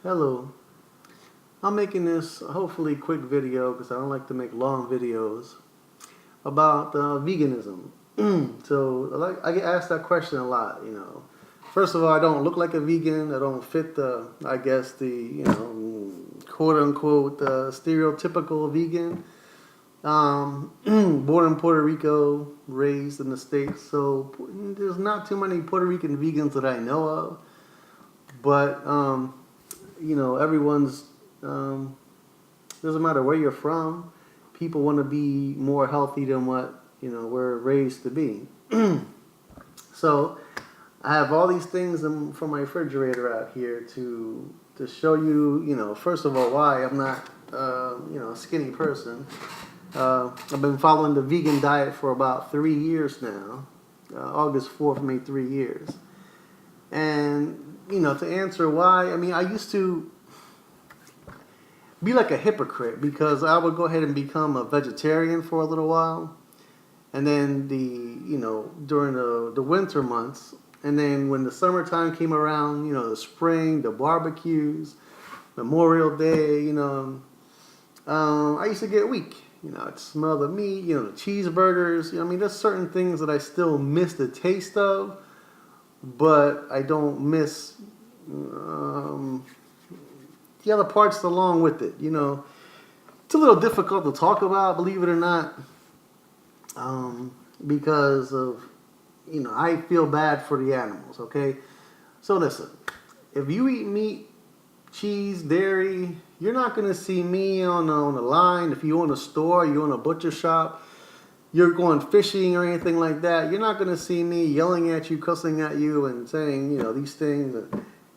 Hello. I'm making this hopefully quick video because I don't like to make long videos about veganism. I get asked that question a lot. First of all, I don't look like a vegan. I don't fit the quote unquote stereotypical vegan. Born in Puerto Rico, raised in the States, so there's not too many Puerto Rican vegans that I know of. But everyone's doesn't matter where you're from. People want to be more healthy than what we're raised to be. So I have all these things from my refrigerator out here to show you, first of all, why I'm not a skinny person. I've been following the vegan diet for about 3 years now. August 4th made 3 years. And, to answer why, I used to be like a hypocrite because I would go ahead and become a vegetarian for a little while. And then during the winter months, and then when the summertime came around, the spring, the barbecues, Memorial Day, I used to get weak. I'd smell the meat, the cheeseburgers. There's certain things that I still miss the taste of, but I don't miss the other parts along with it. It's a little difficult to talk about, believe it or not, because of, I feel bad for the animals, okay? So listen, if you eat meat, cheese, dairy, you're not going to see me on the line. If you own a store, you own a butcher shop, you're going fishing or anything like that, you're not going to see me yelling at you, cussing at you, and saying, these things,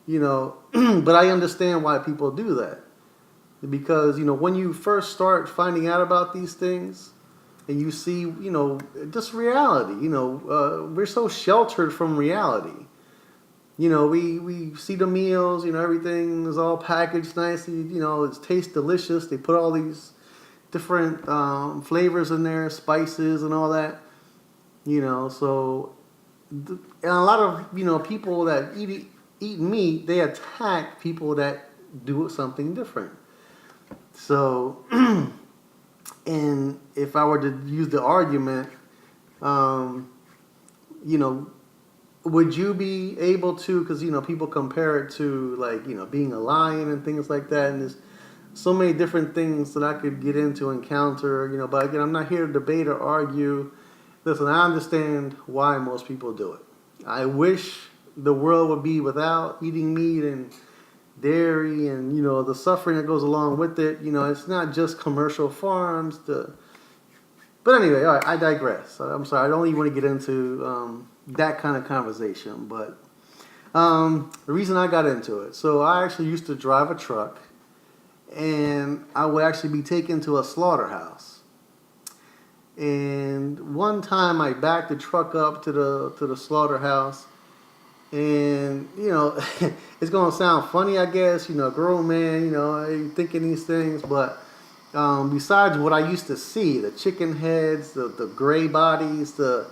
but I understand why people do that. Because, when you first start finding out about these things, and you see, just reality, we're so sheltered from reality. We see the meals, everything is all packaged nicely, it tastes delicious. They put all these different flavors in there, spices and all that, so, and a lot of, people that eat meat, they attack people that do something different. So, and if I were to use the argument, would you be able to, because, people compare it to, like, being a lion and things like that, and there's so many different things that I could get into and counter, but again, I'm not here to debate or argue. Listen, I understand why most people do it. I wish the world would be without eating meat and dairy and, the suffering that goes along with it. It's not just commercial farms. But anyway, all right, I digress. I'm sorry, I don't even want to get into that kind of conversation. But the reason I got into it, so I actually used to drive a truck, and I would actually be taken to a slaughterhouse. And one time I backed the truck up to the slaughterhouse, and it's gonna sound funny, I guess. Grown man, thinking these things, but besides what I used to see, the chicken heads, the gray bodies, the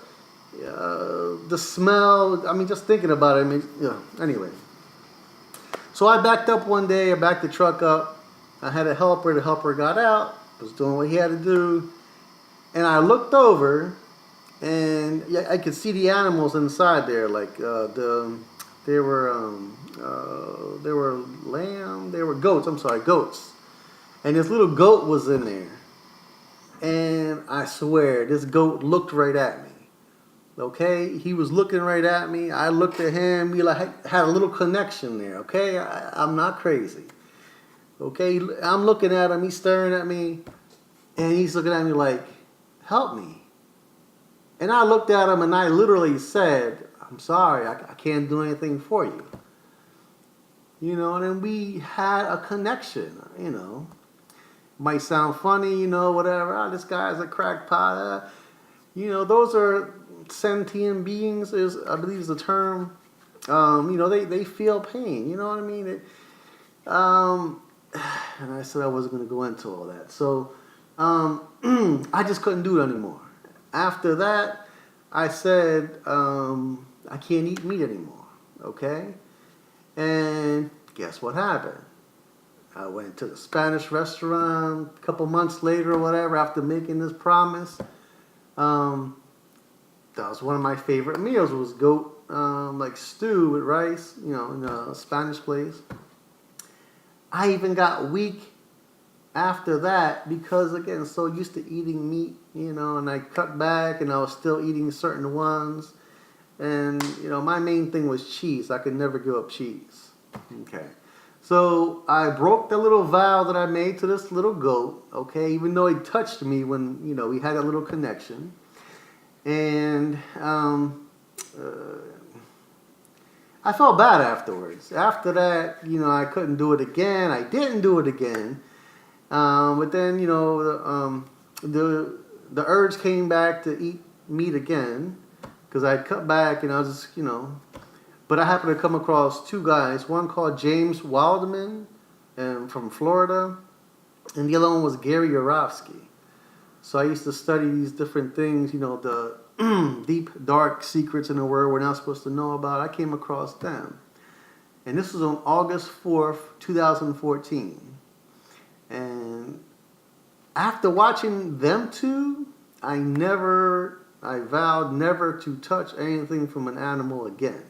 smell. Just thinking about it. Anyway. So I backed up one day. I backed the truck up. I had a helper. The helper got out, was doing what he had to do, and I looked over, and I could see the animals inside there. Like they were goats. I'm sorry, goats. And this little goat was in there, and I swear this goat looked right at me. Okay, he was looking right at me. I looked at him. We had a little connection there. Okay, I'm not crazy. Okay, I'm looking at him. He's staring at me, and he's looking at me like, "Help me." And I looked at him, and I literally said, "I'm sorry, I can't do anything for you." And then we had a connection. Might sound funny, whatever. This guy's a crackpot. Those are sentient beings, I believe is the term. They feel pain. You know what I mean? And I said I wasn't going to go into all that. So I just couldn't do it anymore. After that, I said I can't eat meat anymore. Okay? And guess what happened? I went to the Spanish restaurant a couple months later or whatever after making this promise. That was one of my favorite meals, was goat like stew with rice, in a Spanish place. I even got weak after that because, again, so used to eating meat, and I cut back and I was still eating certain ones. And, my main thing was cheese. I could never give up cheese. Okay. So I broke the little vow that I made to this little goat, okay, even though he touched me when, we had a little connection. And I felt bad afterwards. After that, I couldn't do it again. I didn't do it again. But then, the urge came back to eat meat again because I cut back and I was just, But I happened to come across two guys, one called James Wildman from Florida, and the other one was Gary Yourofsky. So I used to study these different things, the deep, dark secrets in the world we're not supposed to know about. I came across them. And this was on August 4th, 2014. And after watching them two, I vowed never to touch anything from an animal again.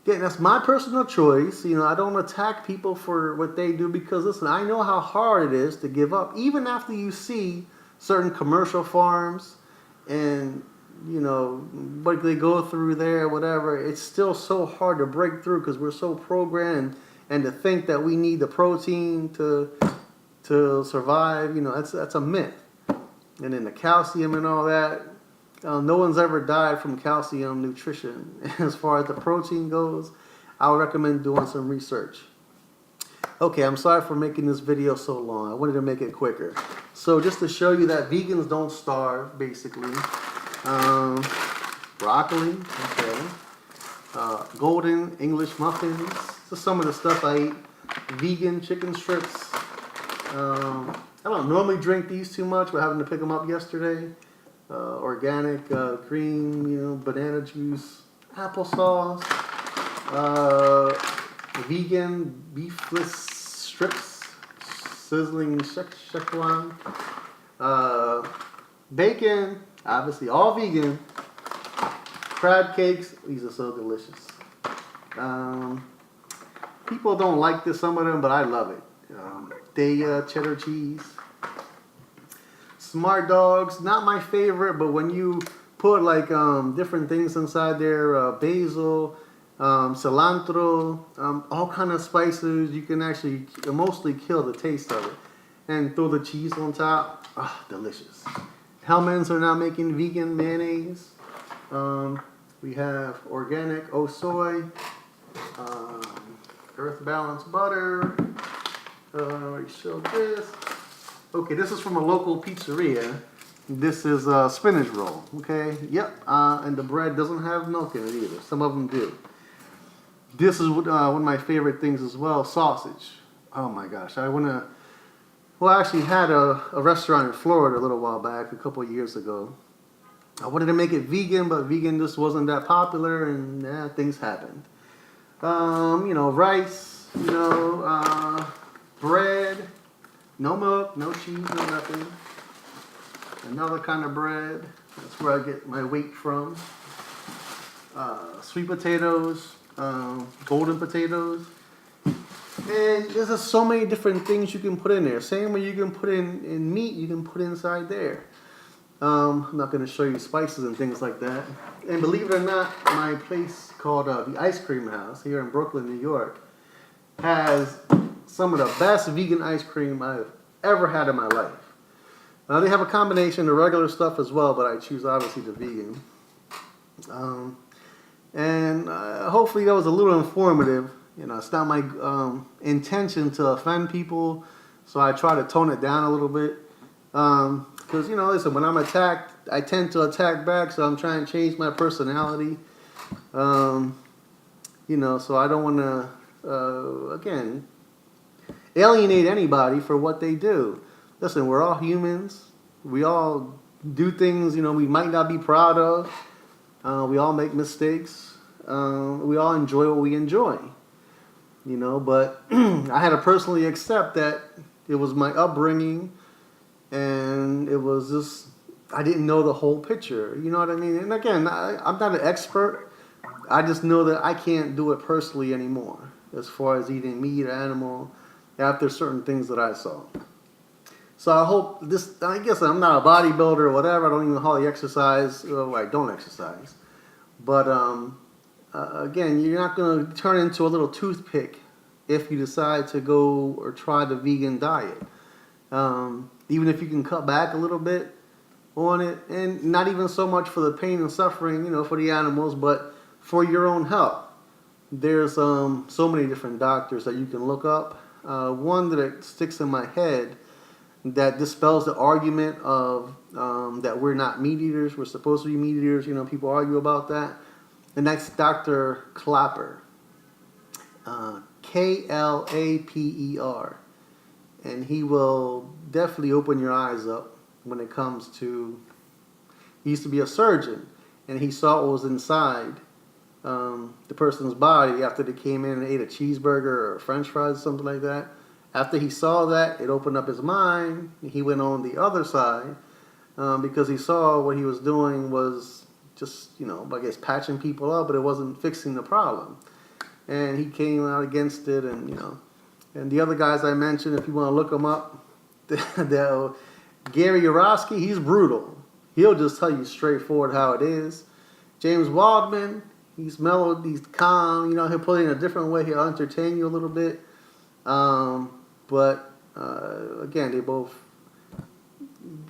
Again, that's my personal choice. I don't attack people for what they do because, listen, I know how hard it is to give up. Even after you see certain commercial farms and, what they go through there, whatever, it's still so hard to break through because we're so programmed and to think that we need the protein to survive, that's a myth. And then the calcium and all that. No one's ever died from calcium nutrition. As far as the protein goes, I would recommend doing some research. Okay, I'm sorry for making this video so long. I wanted to make it quicker. So just to show you that vegans don't starve, basically. Broccoli, okay. Golden English muffins. Just some of the stuff I eat. Vegan chicken strips. I don't normally drink these too much, but having to pick them up yesterday. Organic green, banana juice, applesauce, vegan beefless strips, sizzling Szechuan, bacon, obviously all vegan, crab cakes. These are so delicious. People don't like this, some of them, but I love it. Cheddar cheese. Smart Dogs, not my favorite, but when you put like different things inside there, basil, cilantro, all kind of spices, you can actually mostly kill the taste of it. And throw the cheese on top. Ah, delicious. Hellmann's are now making vegan mayonnaise. We have organic soy, earth balanced butter. Show this. Okay, this is from a local pizzeria. This is a spinach roll, okay? Yep, and the bread doesn't have milk in it either. Some of them do. This is one of my favorite things as well, sausage. Oh my gosh, I actually had a restaurant in Florida a little while back, a couple of years ago. I wanted to make it vegan, but vegan just wasn't that popular, and things happened. Rice, bread. No milk, no cheese, no nothing. Another kind of bread. That's where I get my weight from. Sweet potatoes, golden potatoes. And there's just so many different things you can put in there. Same way you can put in meat, you can put inside there. I'm not going to show you spices and things like that. And believe it or not, my place called the Ice Cream House here in Brooklyn, New York, has some of the best vegan ice cream I've ever had in my life. They have a combination of regular stuff as well, but I choose obviously the vegan. Hopefully that was a little informative. It's not my intention to offend people, so I try to tone it down a little bit. Because, listen, when I'm attacked, I tend to attack back, so I'm trying to change my personality. So I don't want to, again, alienate anybody for what they do. Listen, we're all humans. We all do things, we might not be proud of. We all make mistakes. We all enjoy what we enjoy. you know, but I had to personally accept that it was my upbringing, and it was just, I didn't know the whole picture, you know what I mean? And again, I'm not an expert. I just know that I can't do it personally anymore as far as eating meat or animal after certain things that I saw. So I hope this, I guess I'm not a bodybuilder or whatever. I don't even hardly exercise. Well, I don't exercise. But again, you're not going to turn into a little toothpick if you decide to go or try the vegan diet. Even if you can cut back a little bit on it, and not even so much for the pain and suffering, you know, for the animals, but for your own health. There's so many different doctors that you can look up. One that sticks in my head that dispels the argument of that we're not meat eaters, we're supposed to be meat eaters. You know, people argue about that. And that's Dr. Klapper, Klaper. And he will definitely open your eyes up when it comes to, he used to be a surgeon, and he saw what was inside the person's body after they came in and ate a cheeseburger or french fries or something like that. After he saw that, it opened up his mind. He went on the other side because he saw what he was doing was just, you know, I guess patching people up, but it wasn't fixing the problem. And he came out against it, and, you know, and the other guys I mentioned, if you want to look them up, Gary Yourofsky, he's brutal. He'll just tell you straightforward how it is. James Waldman, he's mellow, he's calm, you know, he'll put it in a different way, he'll entertain you a little bit. But again, they both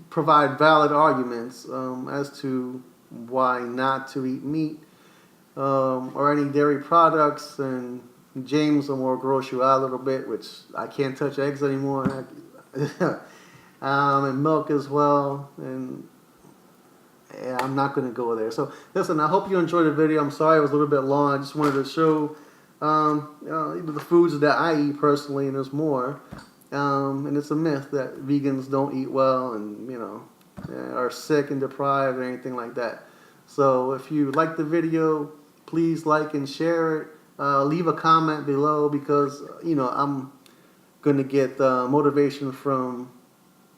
provide valid arguments as to why not to eat meat or any dairy products. And James will more gross you out a little bit, which I can't touch eggs anymore. And milk as well. And yeah, I'm not going to go there. So listen, I hope you enjoyed the video. I'm sorry it was a little bit long. I just wanted to show the foods that I eat personally, and there's more. And it's a myth that vegans don't eat well and, you know, are sick and deprived or anything like that. So if you like the video, please like and share it. Leave a comment below because, you know, I'm going to get motivation from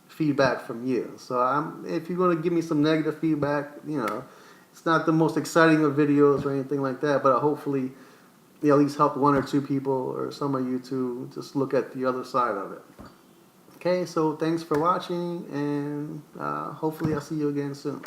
feedback from you. So if you're going to give me some negative feedback, you know, it's not the most exciting of videos or anything like that, but hopefully at least help one or two people or some of you to just look at the other side of it. Okay, so thanks for watching, and hopefully I'll see you again soon.